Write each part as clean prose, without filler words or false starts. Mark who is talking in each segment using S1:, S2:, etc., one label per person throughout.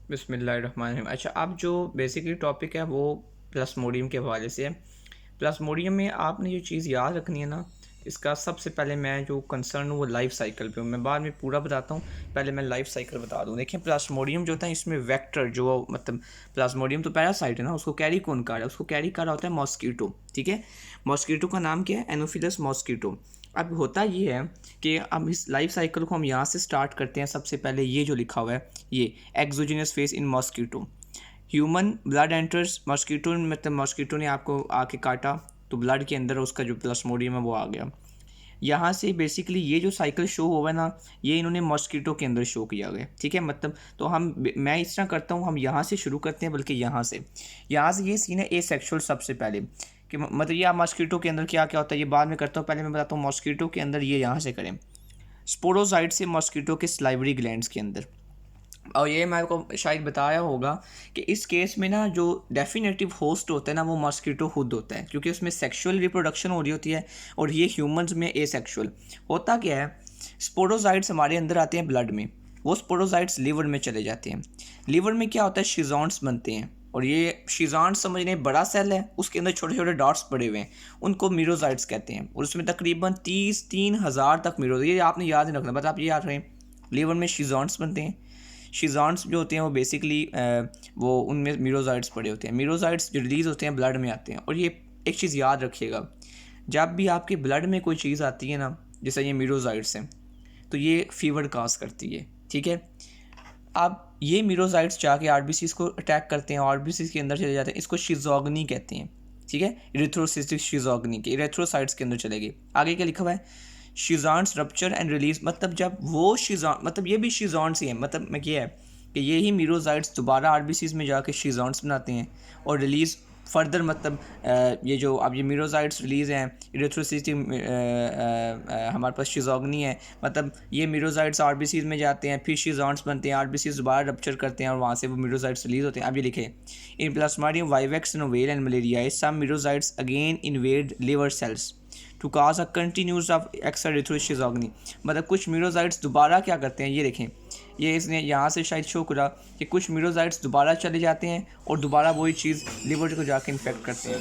S1: बिस्मिल्लाहिर्रहमानिर्रहीम। अच्छा, अब जो बेसिकली टॉपिक है वो प्लाज्मोडियम के हवाले से है। प्लाज्मोडियम में आपने ये चीज़ याद रखनी है ना, इसका सबसे पहले मैं जो कंसर्न हूँ वो लाइफ साइकिल पे हूँ। मैं बाद में पूरा बताता हूँ, पहले मैं लाइफ साइकिल बता दूँ। देखिए, प्लाज्मोडियम जो होता है इसमें वेक्टर जो मतलब प्लाज्मोडियम तो पैरासाइट है ना, उसको कैरी कौन कर रहा है? उसको कैरी कर रहा होता है मॉस्कीटो। ठीक है, मॉस्कीटो का नाम क्या है? Anopheles mosquito. अब होता ये है कि अब इस लाइफ साइकिल को हम यहाँ से स्टार्ट करते हैं। सबसे पहले ये जो लिखा हुआ है, ये exogenous face in mosquito, human blood enters mosquito, मतलब मॉस्कीटो ने आपको आके काटा तो ब्लड के अंदर उसका जो प्लाज्मोडियम है वो आ गया। यहाँ से बेसिकली ये जो साइकिल शो हुआ है ना, ये इन्होंने मॉस्कीटो के अंदर शो किया गया। ठीक है, मतलब तो मैं इस तरह करता हूँ, हम यहाँ से शुरू करते हैं, बल्कि यहाँ से ये सीन है ए सेक्शुअल। सबसे पहले कि मतलब ये आप मॉस्कीटो के अंदर क्या क्या होता है ये बाद में करता हूँ, पहले मैं बताता हूँ मॉस्कीटो के अंदर ये यहाँ से करें। स्पोरोसाइट से मॉस्कीटो के स्लाइवरी ग्लैंड्स के अंदर। और ये मैं आपको शायद बताया होगा कि इस केस में ना जो डेफिनेटिव होस्ट होता है ना वो मॉस्कीटो खुद होता है, क्योंकि उसमें सेक्सुअल रिप्रोडक्शन हो रही होती है और ये ह्यूमंस में एसेक्सुअल। होता क्या है, स्पोरोसाइट्स हमारे अंदर आते हैं ब्लड में, वो स्पोरोसाइट्स लीवर में चले जाते हैं। लीवर में क्या होता है, शिजॉन्ट्स बनते हैं, और ये शिजॉन्ट्स समझने बड़ा सेल है, उसके अंदर छोटे छोटे डॉट्स पड़े हुए हैं, उनको मीरोसाइट्स कहते हैं। और उसमें तकरीबन 30-3 हज़ार तक मीरो, ये आपने याद नहीं रखना, बस आप ये याद रखें लीवर में शिजॉन्ट्स बनते हैं। शिजॉन्ट्स जो होते हैं वो बेसिकली वो उनमें मीरोसाइट्स पड़े होते हैं। मीरोसाइट्स जो रिलीज़ होते हैं ब्लड में आते हैं। और ये एक चीज़ याद रखिएगा, जब भी आपके ब्लड में कोई चीज़ आती है ना, जैसे ये मीरोसाइट्स हैं, तो ये फीवर काज करती है। ठीक है, अब ये मीरोसाइट्स जाके आरबीसीज को अटैक करते हैं, आरबीसीज के अंदर चले जाते हैं, इसको शिजोग्नी कहते हैं। ठीक है, इरिथ्रोसिस्टिक शिजोग्नी के इरेथ्रोसाइट्स के अंदर चलेगी। आगे क्या लिखा हुआ है, शिजॉन्स रप्चर एंड रिलीज, मतलब जब वो शिजॉन, मतलब ये भी शिजॉन्स ही है, मतलब मैं ये है कि ये ही मीरोसाइट्स दोबारा आरबीसीज में जाके शिजॉन्स बनाते हैं और रिलीज़ फर्दर, मतलब ये जो अब ये मीरोसाइट्स रिलीज़ हैं, इरेथ्रोसिस्टिक हमारे पास शिजोग्नी है, मतलब ये मीरोसाइट्स आरबीसीज में जाते हैं, फिर शिजॉन्स बनते हैं, आरबीसीज दोबारा रप्चर करते हैं और वहाँ से वो मीरोसाइट्स रिलीज़ होते हैं। अब ये लिखे, in Plasmodium vivax ovale and malaria some merozoites again invade liver cells to cause a continuous of extra erythrocytic schizogony, मतलब कुछ मीरोसाइट्स दोबारा क्या करते हैं, ये देखें, ये इसने यहाँ से शायद शो करा कि कुछ मीरोसाइट्स दोबारा चले जाते हैं और दोबारा वही चीज़ लिवर को जाके इन्फेक्ट करते हैं।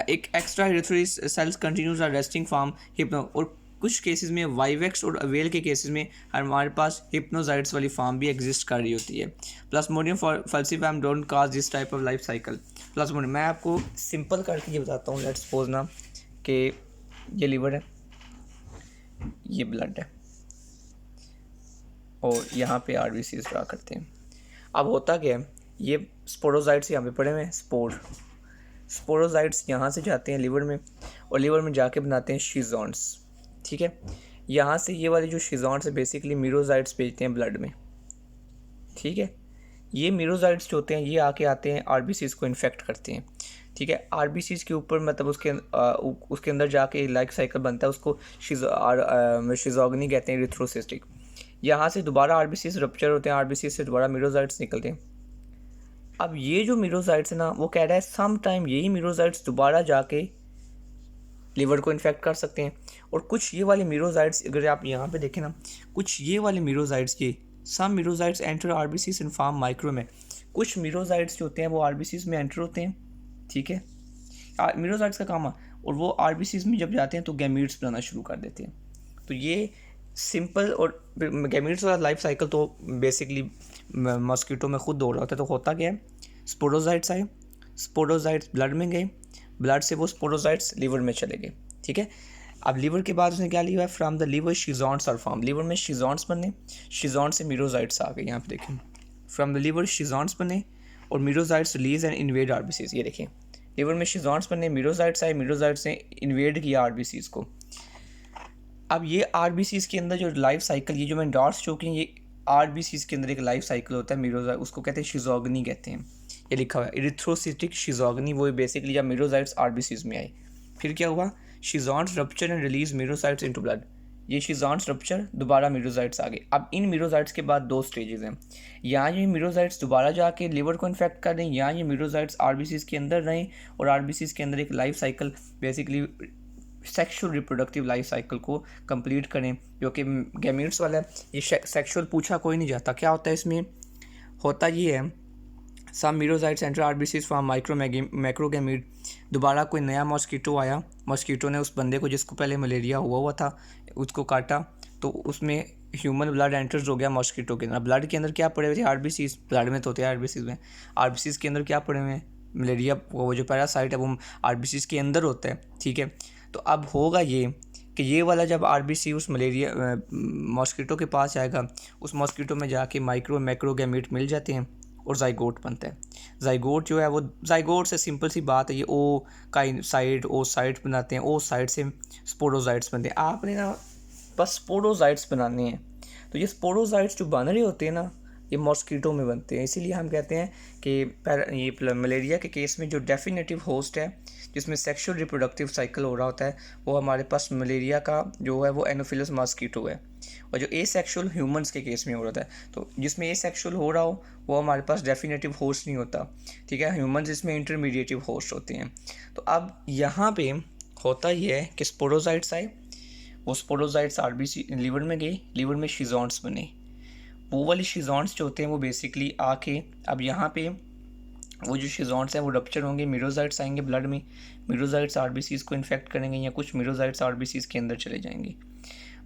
S1: एक extra erythroid cells continuous are resting from hypno, और कुछ केसेस में वाइवेक्स और अवेल के केसेस में हमारे पास हिप्नोसाइट्स वाली फॉर्म भी एग्जिस्ट कर रही होती है। Plasmodium falciparum don't cause this type of life cycle. Plasmodium मैं आपको सिंपल करके ये बताता हूँ, लेट्स सपोज ना कि ये लीवर है, ये ब्लड है, और यहाँ पे आरबीसीज ड्रा करते हैं। अब होता क्या है, ये स्पोरोसाइट्स यहाँ पे पड़े हुए हैं, स्पोरोसाइट्स यहाँ से जाते हैं लिवर में, और लिवर में जाके बनाते हैं शिजॉन्ट्स। ठीक है, यहाँ से ये वाले जो शिजॉन्ट्स है बेसिकली मीरोसाइट्स भेजते हैं ब्लड में। ठीक है, ये मीरोसाइट्स जो होते हैं ये आते हैं आरबीसीज को इन्फेक्ट करते हैं। ठीक है, आरबीसीज के ऊपर मतलब उसके अंदर जाके लाइफ साइकिल बनता है, उसको शिजोग्नी कहते हैं, इरिथ्रोसिस्टिक। यहाँ से दोबारा आरबीसीज रप्चर होते हैं, आरबीसीज से दोबारा मीरोसाइट्स निकलते हैं। अब ये जो मीरोसाइट्स है ना, वो कह रहा है सम टाइम यही मीरोसाइट्स दोबारा जाके लिवर को इन्फेक्ट कर सकते हैं। और कुछ ये वाले मीरोसाइट्स, अगर आप यहाँ पे देखें ना, कुछ ये वाले मीरोसाइट्स के some merozoites enter RBCs in form micro में, कुछ मीरोसाइट्स जो होते हैं वो आरबीसीज में एंटर होते हैं। ठीक है, मीरोसाइट्स का काम है, और वो आरबीसीज में जब जाते हैं तो गैमीट्स बनाना शुरू कर देते हैं। तो ये सिंपल, और गैमीट्स वाला लाइफ साइकिल तो बेसिकली मॉस्किटो में खुद हो रहा होता है। तो होता क्या है, स्पोरोसाइट्स आए, स्पोरोसाइट्स ब्लड में गए, ब्लड से वो स्पोरोसाइट्स लिवर में चले गए। ठीक है, अब लिवर के बाद उसने क्या लिया है, from the liver schizonts are form, liver में शिजॉन्ट्स बने, शिजॉन्ट से मीरोसाइट्स आ गए। यहाँ पे देखें, फ्रॉम द लिवर शिजॉन्ट्स बने और मीरोसाइट्स रिलीज एंड इन्वेड आरबीसीज। ये देखें, लिवर में शिजॉन्ट्स बने, मीरोसाइट्स आए, मीरोसाइट्स ने इन्वेड किया आरबीसीज को। अब ये आरबीसीज के अंदर जो लाइफ साइकिल, ये जो मैंने डॉट्स शो किए, ये आरबीसीज के अंदर एक लाइफ साइकिल होता है मीरोसाइट, उसको कहते हैं शिजोग्नी कहते हैं। ये लिखा हुआ है इरिथ्रोसिटिक शिजोग्नी, वो बेसिकली जब मीरोसाइट्स आरबीसीज में आए, फिर क्या हुआ, schizonts rupture and release merozoites into blood, ये शिजॉन्ट्स रप्चर, दोबारा मीरोसाइट्स आ गए। अब इन मीरोसाइट्स के बाद दो स्टेजेस हैं, यहाँ ये मीरोसाइट्स दोबारा जाके लिवर को इन्फेक्ट कर रहे हैं, यहाँ ये मीरोसाइट्स आरबीसीज के अंदर रहें और आरबीसीज के अंदर एक life cycle basically sexual reproductive life cycle को कंप्लीट करें, जो कि गैमीट्स वाला है। ये सेक्सुअल पूछा कोई नहीं जाता, क्या होता है इसमें, होता ये है, सम मीरोजाइट्स एंटर आरबीसीज फ्रॉम मैक्रोगैमीड। दोबारा कोई नया मॉस्किटो आया, मॉस्किटो ने उस बंदे को जिसको पहले मलेरिया हुआ था उसको काटा, तो उसमें ह्यूमन ब्लड एंटर्स हो गया मॉस्किटो के अंदर। ब्लड के अंदर क्या पड़े हुए थे? आरबीसीज। ब्लड में तो होते हैं आरबीसीज में, आरबीसीज के अंदर क्या पड़े हुए हैं? मलेरिया, वो जो पैरासाइट है वो आरबीसीज के अंदर होता है, ठीक है। तो अब होगा ये कि ये वाला जब आरबीसी उस मलेरिया मॉस्किटो के पास आएगा, उस मॉस्किटो में जाके मैक्रोगैमीट मिल जाते हैं और जाइगोट बनता है। जाइगोट जो है वो, जाइगोट से सिंपल सी बात है, ये ओ का साइड ओ साइड बनाते हैं, ओ साइड से स्पोरोजाइट्स बनते हैं। आपने ना बस स्पोरोजाइट्स बनाने हैं, तो ये स्पोरोजाइट्स जो बन रहे होते हैं ना, ये मॉस्किटो में बनते हैं। इसीलिए हम कहते हैं कि ये मलेरिया के केस में जो डेफिनेटिव होस्ट है जिसमें सेक्सुअल रिप्रोडक्टिव साइकिल हो रहा होता है, वो हमारे पास मलेरिया का जो है वो एनोफिलस मॉस्किटो है। और जो ए सेक्शुअल ह्यूमन्स के केस में हो रहा है, तो जिसमें ए सेक्शुअल हो रहा हो वो हमारे पास डेफिनेटिव होस्ट नहीं होता, ठीक है। ह्यूमन्स इसमें इंटरमीडिएटिव होस्ट होते हैं। तो अब यहाँ पे होता ये है कि स्पोरोजाइट्स आए, वो स्पोरोजाइट्स आरबीसी लीवर में गए, लीवर में शिजॉन्ट्स बने। वो वाले शिजॉन्ट्स जो होते हैं वो बेसिकली आके अब यहाँ पे वो जो शिजॉन्ट्स हैं वो रप्चर होंगे, मीरोजाइट्स आएंगे ब्लड में, मीरोजाइट्स आरबीसीज को इन्फेक्ट करेंगे या कुछ मीरोजाइट्स आरबीसीज के अंदर चले जाएंगे।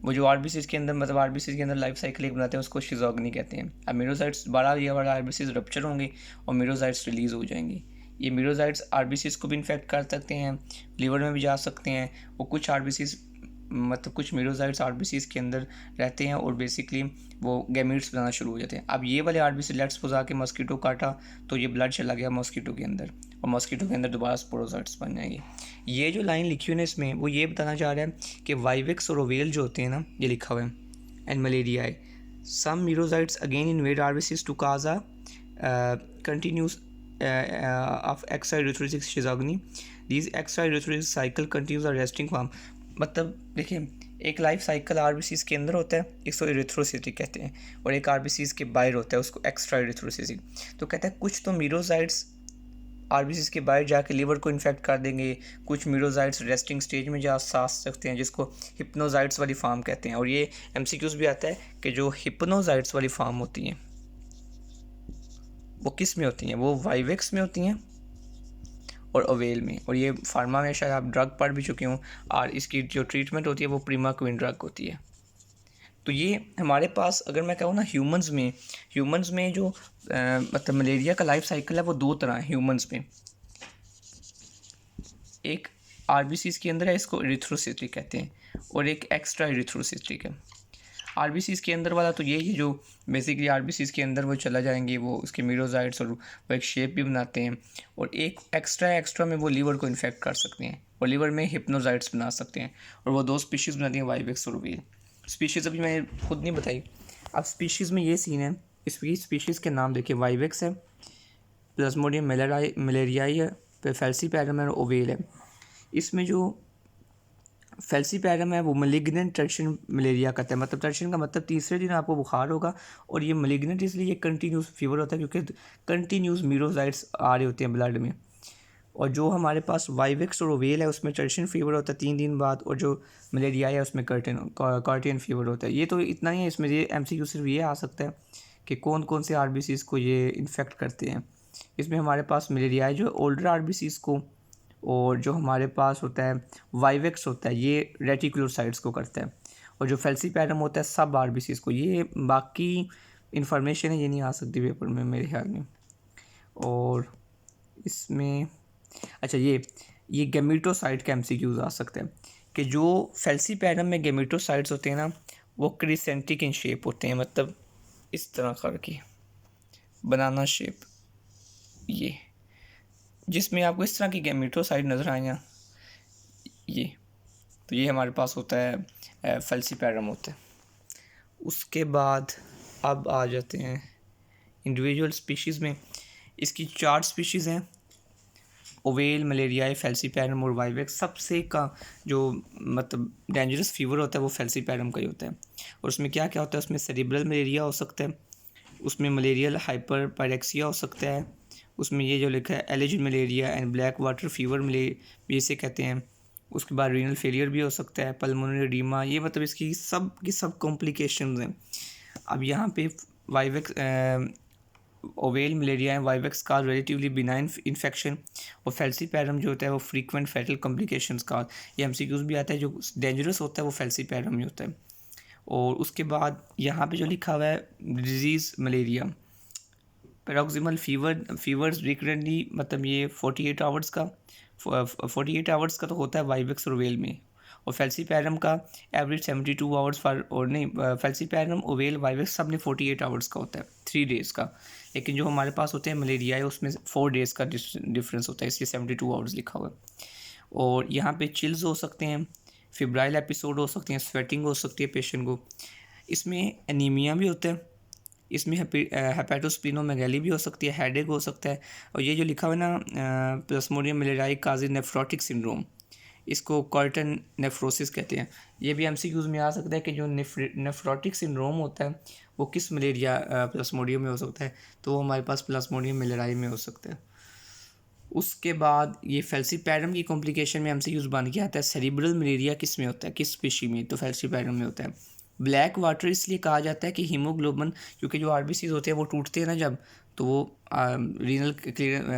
S1: वो जो आरबीसीज के अंदर, मतलब आरबीसीज के अंदर लाइफ साइकिल एक बनाते हैं, उसको शिजोग्नी कहते हैं। अब मीरोजाइट्स 12 या 12 आरबीसीज रप्चर होंगे और मीरोजाइट्स रिलीज़ हो जाएंगे। ये मीरोजाइट्स आरबीसीज को भी इन्फेक्ट कर सकते हैं, लीवर में भी जा सकते हैं। वो कुछ आरबीसीज, मतलब कुछ मीरोजाइट्स आरबीसीज के अंदर रहते हैं और बेसिकली वो गैमीट्स बनाना शुरू हो जाते हैं। अब ये वाले आरबीसी लेट्स सपोज आके मॉस्किटो काटा, तो ये ब्लड चला गया मॉस्किटो के अंदर और मॉस्किटो के अंदर दोबारा स्पोरोजाइट्स बन जाएंगे। ये जो लाइन लिखी हुई है इसमें, वो ये बताना चाह रहा है कि वाइवेक्स और ओवेल जो होते हैं ना, ये लिखा हुआ है, and malariae, some merozoites again invade RBCs to cause a continuous of extra-erythrocytic schizogeny. These extra-erythrocytic cycle continues a resting form. मतलब देखिए, एक लाइफ साइकिल आरबीसीज के अंदर होता है, इसको इरिथ्रोसिटिक कहते हैं, और एक आरबीसीज के बाहर होता है, उसको एक्स्ट्रा इरिथ्रोसिटिक। तो कहता है कुछ तो मीरोजाइट्स आरबीसीज के बाहर जाके लीवर को इन्फेक्ट कर देंगे, कुछ मीरोजाइट्स रेस्टिंग स्टेज में जा सकते हैं, जिसको हिप्नोजाइट्स वाली फॉर्म कहते हैं। और ये एमसीक्यूज भी आता है कि जो हिप्नोजाइट्स वाली फॉर्म होती हैं वो किस में होती हैं? वो वाइवेक्स में होती हैं और ओवेल में। और ये फार्मा में शायद आप ड्रग पढ़ भी चुके हों, और इसकी जो ट्रीटमेंट होती है वो प्रीमाक्विन ड्रग होती है। तो ये हमारे पास, अगर मैं कहूँ ना, ह्यूमंस में जो मतलब मलेरिया का लाइफ साइकिल है वो दो तरह है ह्यूमंस में। एक आरबीसीज के अंदर है, इसको इरिथ्रोसिटिक कहते हैं, और एक एक्स्ट्रा इरिथ्रोसिटिक है। आरबीसीज के अंदर वाला तो यही है जो बेसिकली आरबीसीज के अंदर वो चला जाएंगे, वो उसके मीरोजाइट्स, और वो एक शेप भी बनाते हैं। और एक एक्स्ट्रा में वो लीवर को इन्फेक्ट कर सकते हैं और लीवर में हिप्नोजाइट्स बना सकते हैं, और वो दो स्पीशीज़ बनाती हैं, वाइवेक्स और ओवेल। स्पीशीज़ अभी मैंने खुद नहीं बताई। अब स्पीशीज़ में ये सीन है, इसकी स्पीशीज़ के नाम देखिए, वाइवेक्स है, प्लाज्मोडियम मलेरियाई है, फैल्सीपैरम है और ओवेल है। इसमें जो फैल्सीपैरम है वो मलिग्नेंट टर्शन मलेरिया कहता है। मतलब टर्शन का मतलब तीसरे दिन आपको बुखार होगा, और ये मलिग्नेंट इसलिए ये कंटिन्यूस फीवर होता है क्योंकि कंटिन्यूस मीरोजाइट्स आ रहे होते हैं ब्लड में। और जो हमारे पास वाइवेक्स और ओवेल है उसमें टर्शन फीवर होता है 3 दिन बाद, और जो मलेरिया है उसमें कार्टियन फीवर होता है। ये तो इतना ही है इसमें, ये एमसीक्यू सिर्फ ये आ सकता है कि कौन कौन से आरबीसीज को ये इन्फेक्ट करते हैं। इसमें हमारे पास मलेरिया है जो ओल्डर आरबीसीज को, और जो हमारे पास होता है वाइवेक्स होता है ये रेटिकुलोसाइट्स को करता है, और जो फैल्सीपैरम होता है सब आरबीसीज को। ये बाकी इन्फॉर्मेशन है, ये नहीं आ सकती पेपर में मेरे ख्याल में। और इसमें अच्छा, ये गैमेटोसाइट के एमसीक्यूज आ सकते हैं कि जो फैल्सीपैरम में गैमेटोसाइट्स होते हैं ना, वो क्रिसेंटिक इन शेप होते हैं, मतलब इस तरह करके बनाना शेप, ये जिसमें आपको इस तरह की गैमेटोसाइट नज़र आए ना, ये तो ये हमारे पास होता है फैल्सीपैरम होता है। उसके बाद अब आ जाते हैं इंडिविजुअल स्पीशीज़ में। इसकी 4 स्पीशीज़ हैं, ओवेल, मलेरियाई, फैल्सीपैरम और वाइवेक्स। सबसे का जो मतलब डेंजरस फीवर होता है वो फैल्सीपैरम का ही होता है। और उसमें क्या क्या होता है? उसमें सेरिब्रल मलेरिया हो सकता है, उसमें मलेरियल हाइपर पायरेक्सिया हो सकता है, उसमें ये जो लिखा है alleged malaria and black water fever भी इसे कहते हैं। उसके बाद रीनल फेलियर भी हो सकता है, पल्मोनरी एडीमा, ये मतलब इसकी सब की सब कॉम्प्लिकेशंस हैं। अब यहाँ पे वाइवेक्स ओवेल मलेरिया है वाइवेक्स का रिलेटिवली बिनाइन इन्फेक्शन, और फेल्सीपैरम जो होता है वो फ्रीक्वेंट फैटल कॉम्प्लिकेशंस का, ये एमसीक्यूज भी आता है, जो डेंजरस होता है वो फेल्सीपैरम ही होता है। और उसके बाद यहाँ पे जो लिखा हुआ है disease malaria, paroxysmal fevers recurrently, मतलब ये 48 आवर्स का 48 आवर्स का तो होता है वाइवेक्स और ओवेल में, और फेल्सीपैरम का एवरेज 72 आवर्स फॉर, और नहीं फेल्सीपैरम ओवेल वाइवेक्स सब में 48 आवर्स का होता है, 3 डेज़ का। लेकिन जो हमारे पास होते हैं मलेरिया है उसमें 4 डेज़ का डिफरेंस होता है, इसलिए 72 आवर्स लिखा हुआ है। और यहाँ पे चिल्स हो सकते हैं, फिब्राइल एपिसोड हो सकते हैं, स्वेटिंग हो सकती है पेशेंट को, इसमें एनीमिया भी होता है, इसमें हेपेटोस्प्लिनोमेगाली भी हो सकती है, हेडेक हो सकता है। और ये जो लिखा हुआ है ना प्लाज्मोडियम मलेरियाई काजी नेफ्रोटिक सिंड्रोम, इसको कॉर्टन नेफ्रोसिस कहते हैं। ये भी एमसीक्यूज में आ सकता है कि जो नेफ्रोटिक सिंड्रोम होता है वो किस मलेरिया प्लाज्मोडियम में हो सकता है, तो वो हमारे पास प्लाज्मोडियम मलेरियाई में हो सकता है। उसके बाद ये फेल्सीपैरम की कॉम्प्लिकेशन में एमसीक्यूज बन के आता है, सेरिब्रल मलेरिया किस में होता है, किस स्पीशी में, तो फेल्सीपैरम में होता है। ब्लैक वाटर इसलिए कहा जाता है कि हीमोग्लोबिन, क्योंकि जो आरबीसीज होते हैं वो टूटते हैं ना जब, तो वो रीनल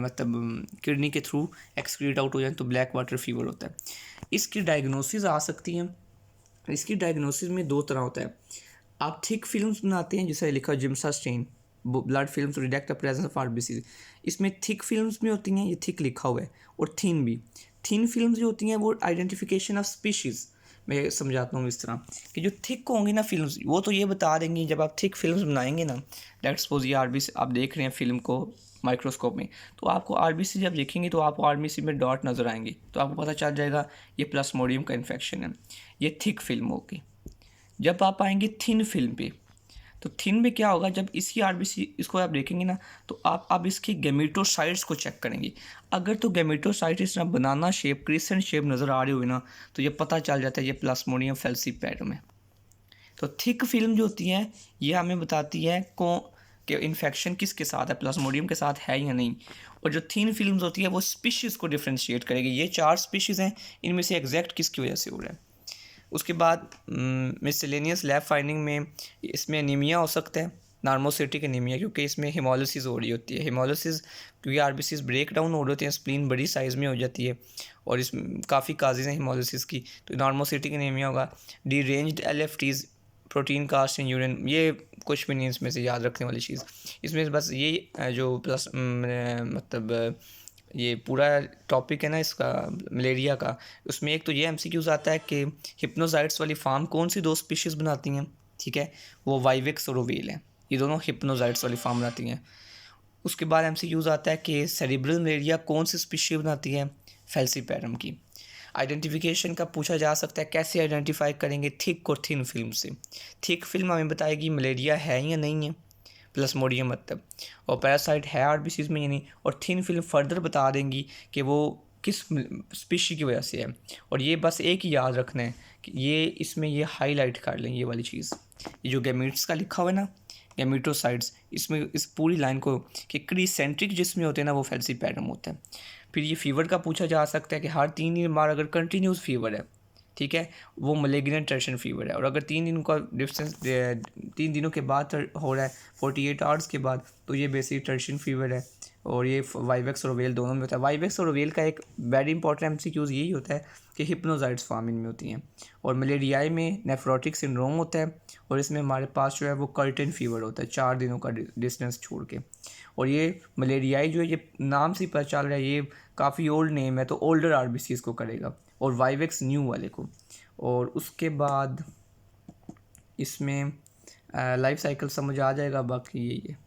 S1: मतलब किडनी के थ्रू एक्सक्रीट आउट हो जाए तो ब्लैक वाटर फीवर होता है। इसकी डायग्नोसिस आ सकती है, इसकी डायग्नोसिस में 2 तरह होता है। आप थिक फिल्म्स बनाते हैं जिसे लिखा Giemsa stain blood films detect the presence of RBC, इसमें थिक फिल्म्स में होती हैं, ये थिक लिखा हुआ है, और थिन भी। थिन फिल्म्स जो होती हैं वो आइडेंटिफिकेशन ऑफ स्पीशीज़, मैं समझाता हूँ इस तरह कि जो थिक होंगी ना फिल्म्स वो तो ये बता देंगी, जब आप थिक फिल्म्स बनाएंगे ना, लेट्स सपोज ये आरबीसी आप देख रहे हैं फिल्म को माइक्रोस्कोप में, तो आपको आरबीसी जब देखेंगे तो आपको आरबीसी में डॉट नज़र आएंगे, तो आपको पता चल जाएगा ये प्लाज्मोडियम का इन्फेक्शन है, ये थिक फिल्म होगी। जब आप आएंगे थिन फिल्म पे, तो थिन में क्या होगा, जब इसकी आरबीसी इसको आप देखेंगे ना, तो आप इसकी गैमेटोसाइट्स को चेक करेंगे। अगर तो गैमेटोसाइट इस तरह बनाना शेप क्रिसेंट शेप नज़र आ रही हुई ना, तो ये पता चल जाता है ये प्लाज्मोडियम फेल्सीपैरम है। तो थिक फिल्म जो होती है ये हमें बताती है कि इन्फेक्शन किसके साथ है, प्लाज्मोडियम के साथ है या नहीं। और जो थिन फिल्म्स होती है वो स्पीशीज़ को डिफ्रेंशिएट करेगी, ये 4 स्पीशीज़ हैं, इनमें से एग्जैक्ट किसकी वजह से हो रहा है। उसके बाद मिसलेनियस लैब फाइंडिंग में इसमें एनीमिया हो सकता है, नार्मोसिटिक एनीमिया, क्योंकि इसमें हेमोलिसिस हो रही होती है। हेमोलिसिस क्योंकि आरबीसीज ब्रेक डाउन हो रहे होते हैं, स्प्लीन बड़ी साइज़ में हो जाती है, और इसमें काफ़ी काजेज़ हैं हेमोलिसिस की, तो नार्मोसिटिक एनीमिया होगा। डीरेंज्ड एलएफटीज, प्रोटीन कास्ट इन यूरिन, ये कुछ भी नहीं इसमें से याद रखने वाली चीज़, इसमें बस ये जो प्लस मतलब ये पूरा टॉपिक है ना इसका मलेरिया का, उसमें एक तो ये एमसीक्यूज आता है कि हिप्नोजाइट्स वाली फार्म कौन सी 2 स्पीशीज़ बनाती हैं, ठीक है, वो वाइवेक्स और ओवेल हैं, ये दोनों हिप्नोजाइट्स वाली फार्म बनाती हैं। उसके बाद एमसीक्यूज आता है कि सेरिब्रल मलेरिया कौन सी स्पीशी बनाती है, फेल्सीपैरम की। आइडेंटिफिकेशन का पूछा जा सकता है, कैसे आइडेंटिफाई करेंगे, थिक और थिन फिल्म से। थिक फिल्म हमें बताएगी मलेरिया है या नहीं है, प्लाज्मोडियम मतलब, और पैरासाइट है आरबीसीज में या नहीं, और थिन फिल्म फर्दर बता देंगी कि वो किस स्पीशी की वजह से है। और ये बस एक ही याद रखना है कि ये इसमें ये हाईलाइट कर लें ये वाली चीज़, ये जो गैमीट्स का लिखा हुआ है ना गैमीटोसाइट्स, इसमें इस पूरी लाइन को कि क्रीसेंट्रिक जिसमें होते हैं ना वो फेल्सीपैरम होता है। फिर ये फीवर का पूछा जा सकता है कि हर 3 बार अगर कंटिन्यूस फीवर है, ठीक है, वो मलेग्नेंट टर्शन फीवर है, और अगर 3 दिन का डिस्टेंस 3 दिनों के बाद हो रहा है 48 आवर्स के बाद, तो ये बेसिक टर्शन फीवर है, और ये वाइवेक्स और ओवेल दोनों में होता है। वाइवेक्स और ओवेल का एक वेरी इंपॉर्टेंट एमसीक्यूज यही होता है कि हिप्नोजाइट्स फार्म इनमें होती हैं, और मलेरियाई में नेफ्रोटिक सिंड्रोम होता है, और इसमें हमारे पास जो है वो कर्टन फीवर होता है 4 दिनों का डिस्टेंस छोड़ के। और ये मलेरियाई जो है ये नाम से पता चल रहा है ये काफ़ी ओल्ड नेम है, तो ओल्डर आरबीसीज को करेगा, और वाइवेक्स न्यू वाले को। और उसके बाद इसमें लाइफ साइकिल समझ आ जाएगा, बाकी यही है।